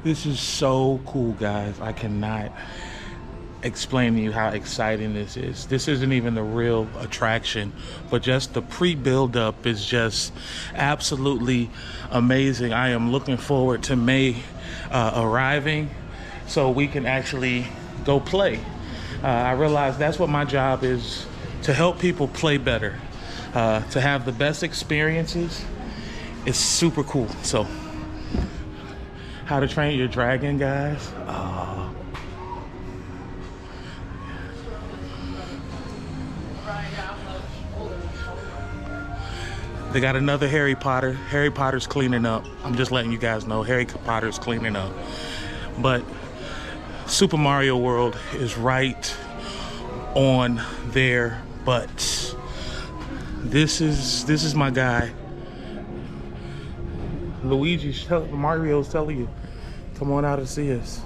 This is so cool, guys. I cannot explain to you how exciting this is. This isn't even the real attraction, but just the pre-build-up is just absolutely amazing. I am looking forward to May arriving so we can actually go play. I realize that's what my job is, to help people play better, to have the best experiences. It's super cool. So, how to train your dragon, guys. They got another Harry Potter. Harry Potter's cleaning up. I'm just letting you guys know Harry Potter's cleaning up. But Super Mario World is right on their butts. This is my guy. Mario's telling you, come on out and see us.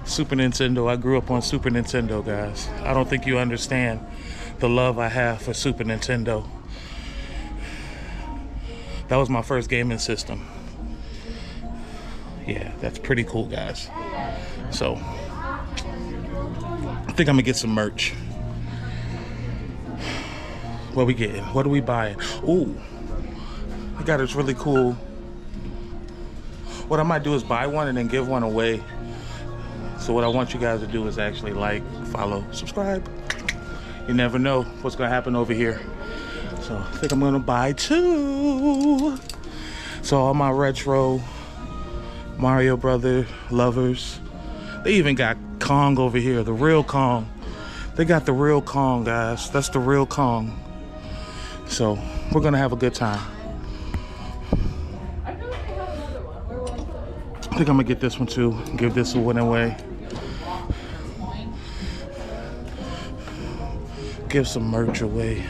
Super Nintendo. I grew up on Super Nintendo, guys. I don't think you understand the love I have for Super Nintendo. That was my first gaming system. Yeah, that's pretty cool, guys. So, I think I'm gonna get some merch. What we getting? What are we buying? Ooh, I got this really cool. What I might do is buy one and then give one away. So what I want you guys to do is actually like, follow, subscribe. You never know what's gonna happen over here. So I think I'm gonna buy two. So all my retro Mario Brother lovers, they even got Kong over here, the real Kong. They got the real Kong, guys. That's the real Kong. So we're gonna have a good time. I think I'm gonna get this one too. Give this one away. Give some merch away.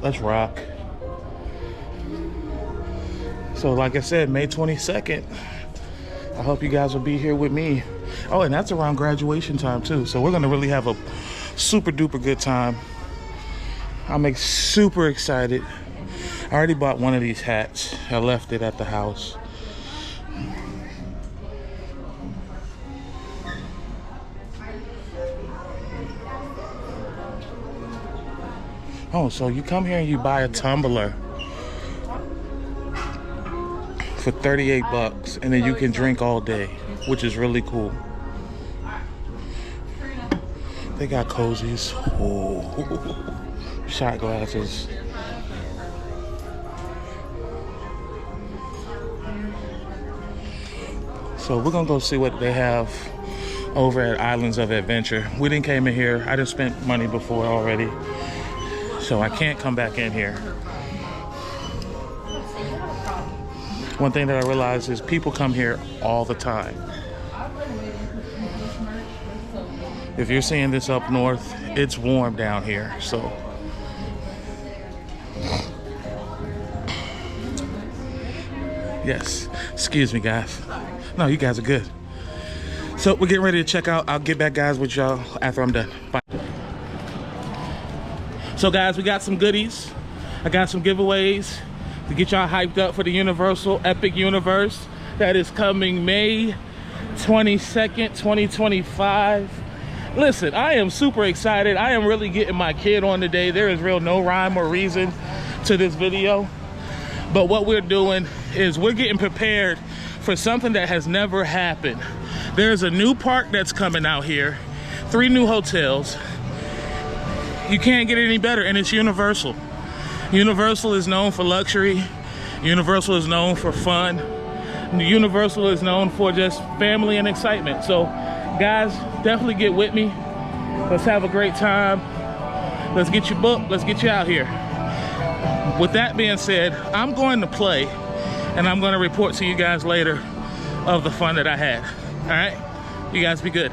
Let's rock. So like I said, May 22nd, I hope you guys will be here with me. Oh, and that's around graduation time too. So we're gonna really have a super duper good time. I'm super excited. I already bought one of these hats. I left it at the house. Oh, so you come here and you buy a tumbler for 38 bucks and then you can drink all day, which is really cool. They got cozies. Oh, shot glasses. So we're gonna go see what they have over at Islands of Adventure. We didn't came in here. I done spent money before already, so I can't come back in here. One thing that I realized is people come here all the time. If you're seeing this up north, it's warm down here, so. Yes, excuse me guys. No, you guys are good. So we're getting ready to check out. I'll get back guys with y'all after I'm done. Bye. So guys, we got some goodies. I got some giveaways to get y'all hyped up for the Universal Epic Universe that is coming May 22nd, 2025. Listen, I am super excited. I am really getting my kid on today. There is real no rhyme or reason to this video. But what we're doing is we're getting prepared for something that has never happened. There's a new park that's coming out here, 3 new hotels. You can't get any better, and it's Universal. Universal is known for luxury. Universal is known for fun. Universal is known for just family and excitement. So guys, definitely get with me. Let's have a great time. Let's get you booked. Let's get you out here. With that being said, I'm going to play and I'm going to report to you guys later of the fun that I had. All right, you guys be good.